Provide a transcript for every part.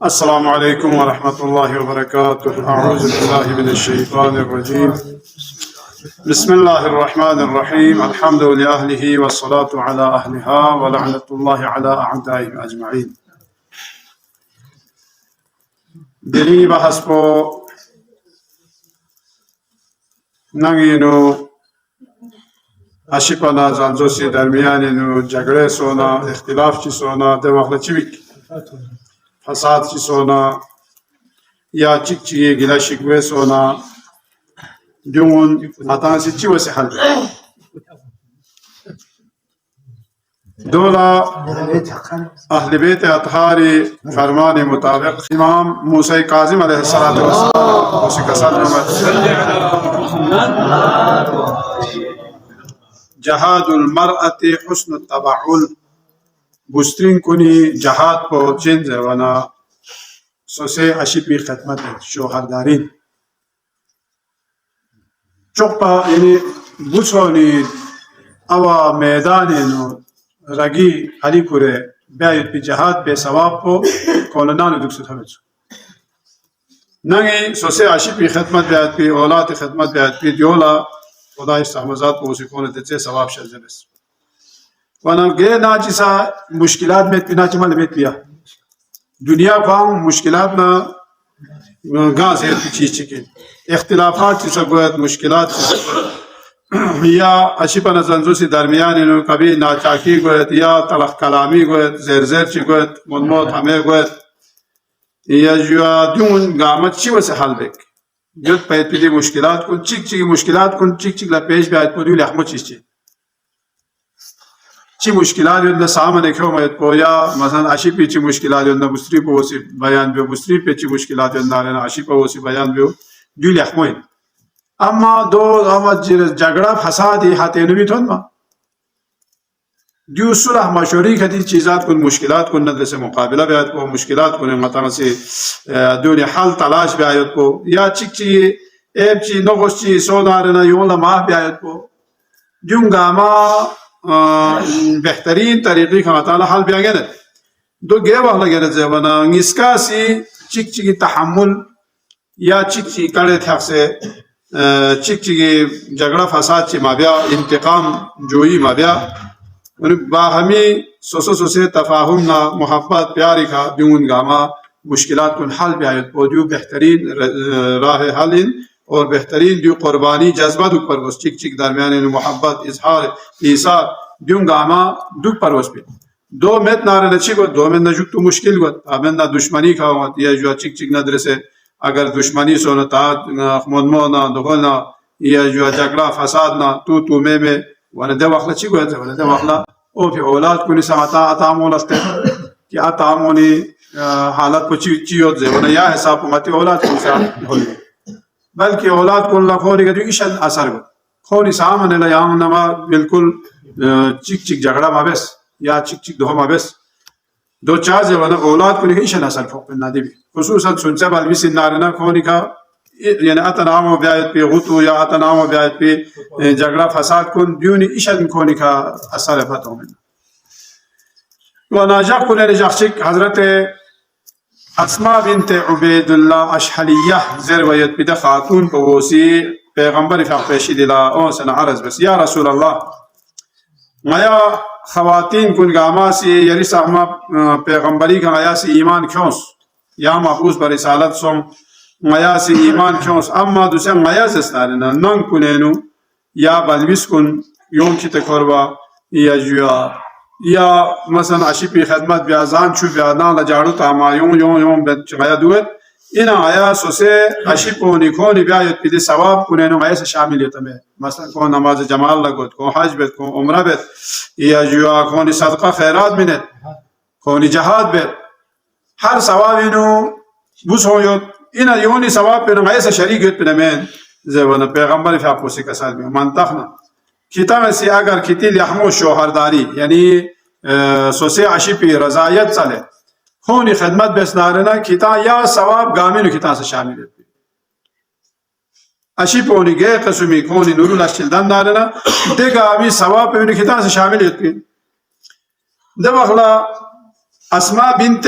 السلام عليكم ورحمة الله وبركاته. أعوذ بالله من الشيطان الرجيم. بسم الله الرحمن الرحيم. الحمد لأهله والصلاة على أهلها ولعنة الله على أعدائهم أجمعين. دلی بحث کو نگینو اشیپنا زنجوسی درمیانینو جگره سونا اختلاف چی سونا دماغ چی بیک فساد چی سونا یا چیک چی گلا شکوه سونا جون ماتانسی چی وسی حل دولا اہل بیت اطہاری فرمان مطابق امام موسیٰ کاظم علیہ السلام اسی کا ساتھ جہاد المرأة حسن التبعل بسترین کنی جهاد پو جنز ونا سوسه اشیپی خدمت شوهردارین چوپا یعنی بوچونی اوا میدانینو رگی علی کوره بیاید پی جهاد به ثواب پو کولنان دکسو تھوچو نگی سوسه اشیپی خدمت بیاید پی اولاد خدمت بیاید پی دیولا خدا استحمزات پو اسی کونه تچه ثواب شده بس وانا گه ناچیسا مشکلات میں پینا چمل بیت پیا دنیا فاهم مشکلات نا گاز ہے چیز چکے اختلافات چیسا گویت مشکلات یا اشیپا زنجوسی درمیان انو کبھی ناچاکی گویت یا تلخ کلامی گویت زیر زیر چی گویت منموت ہمیں گویت یا جو دیون گامت چی واسه حل بک جد پید پیدی مشکلات کن چیک چیک مشکلات کن چیک چیک لپیش بیاید پودیو لحمو چیز چی چی مشکلات یوند سامنے کھو میں کو یا مثلا اشی پی چی مشکلات یوند بستری پو سی بیان بیو بستری پی چی مشکلات یوند نا اشی پو سی بیان بیو دیو لحمو اما دو اما جگڑا فسادی ہاتینو بھی تھون ما دیو صلح مشوری کھتی چیزات کن مشکلات کن ندر سے مقابلہ بیاد کو مشکلات کن مثلا سے دونی حل تلاش بیاد کو یا چک چی ایب چی نغس چی سونارنا یون لماہ بیاد کو دیون گاما بہترین طریقی کا تعالی حل بیا گرد دو گے والا گرد زبانا نسکا سی چک چکی تحمل یا چک چی کڑے تھک سے چک چکی جگڑا فساد چی مابیا انتقام جوئی مابیا باہمی سوسو سوسے تفاہم نا محبت پیاری کا دیون گاما مشکلات کن حل بیایت پو دیو بہترین راہ حل اور بہترین دیو قربانی جذبہ دک پروس چک چک درمیان محبت اظہار ایثار دیون گاما دک پروس پی دو مت نارے نچی کو دو میں نجک تو مشکل گت امن نہ دشمنی کا ہوت یا جو چک چک ندر سے اگر دشمنی سو تا منمو نہ دغنا یا جو جگڑا فساد نہ تو میں ون دے وخلا چی گت ون دے وخلا او فی اولاد کو ساعتا اتامون است کہ اتامونی حالت کو چیوت زے ون یا حساب مت اولاد کو ساتھ ہوئی بلکہ اولاد کو اللہ خوری کا جو ایشن اثر گو خوری سامنے لیام نما بالکل چک چک جگڑا مابس یا چک چک دو مابس دو چاز وانا اولاد کو لیکن ایشن اثر فوق بنا دی خصوصا سنچہ بالوی سنارنا خوری کا یعنی اتنامو بیایت پی غطو یا اتنامو بیایت پی جگڑا فساد کن دیونی ایشن کونی کا اثر فتو من وانا جاق کنے رجاق چک حضرت اسماء بنت عبید اللہ اشحلیہ زرویت پیدا خاتون پوسی پیغمبر فاق پیشی دلا اون سن عرض بس یا رسول اللہ مایا خواتین کن گاما سی یری ساہما پیغمبری کا مایا سی ایمان کیونس یا محفوظ بر رسالت سوم مایا سی ایمان کیونس اما دوسرا مایا زستارنا نن کنینو یا بلویس کن یوم کی تکروا یا جوا یا مثلا اشیپی خدمت بیازان چو بیادان لجارو تاما یون چمایا دوت اینا آیا سوسے اشیپونی کونی بیایت پیدی ثواب کنینو آیا سے شاملیت میں مثلا کون نماز جمال لگوت کون حج بیت کون عمرہ بیت یا جوا کونی صدقہ خیرات منت کونی جہاد بیت ہر ثوابینو بس ہویوت اینا یونی ثواب پینو آیا سے شریکت پینمین زیوانا پیغمبر فی اپوسی کسال میں منطقنا کتاب سے اگر کتی لحمو شوہرداری یعنی سوسے عشی پی رضایت چلے خونی خدمت بسنارنا کتا یا ثواب گامینو کتا سے شامل ہے عشی پونی گئے قسمی کونی نورو لشچلدن نارنا دے گامی ثواب پینو کتا سے شامل ہے دے وقلا اسماء بنت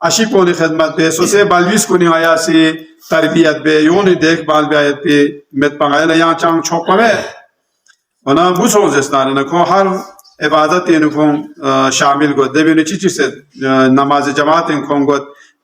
ashi poni khidmat be sose balvis kuni aya se tarbiyat be yoni dekhbal be ayat be met pangayla ya chang chokme ona bu sozestan na ko har ibadat in ko shamil go de be chichi se namaz jamaat in ko go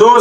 2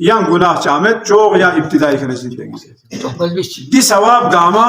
yang gunah camet cok yang ibtidai kena zindagi di sawab gama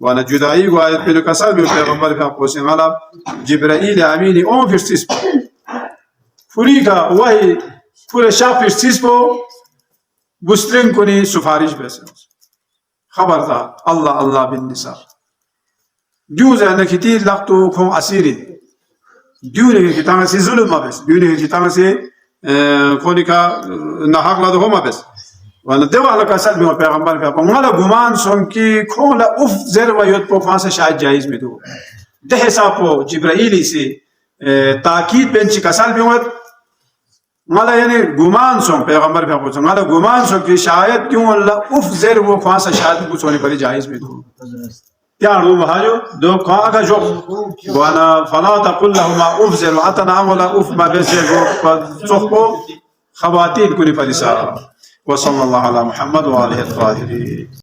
وانا جدائي وآيات بينو كسال بيو پیغمبر في أقوسين غلب جبرائيل أميني اون فرسيس فريقا وهي پورے شاہ فرسیس بو بسترین کنی سفارش بس خبردار الله الله بالنساء جوز انك كتير لقطو كون اسيري ديوني كتانا سي ظلم ما بس ديوني كتانا سي كونيكا نحق لا دوما بس وانا دوا على كسل بما پیغمبر کا مالا گمان سن کی کون لا اف زر و یوت پو فاس شاید جائز میں دو ده حساب جبرائیل سے تاکید بنچ کسل بما مالا یعنی گمان سن پیغمبر کا پوچھ مالا گمان سن کی شاید کیوں لا اف زر و فاس شاید کچھ ہونے پر جائز میں دو يعني هاجو دو كاغا جو وانا فلا تقول لهما اف زر واتنا ولا اف ما بزر خواتين كوني فريسا وصلى الله على محمد وآله الطاهرين.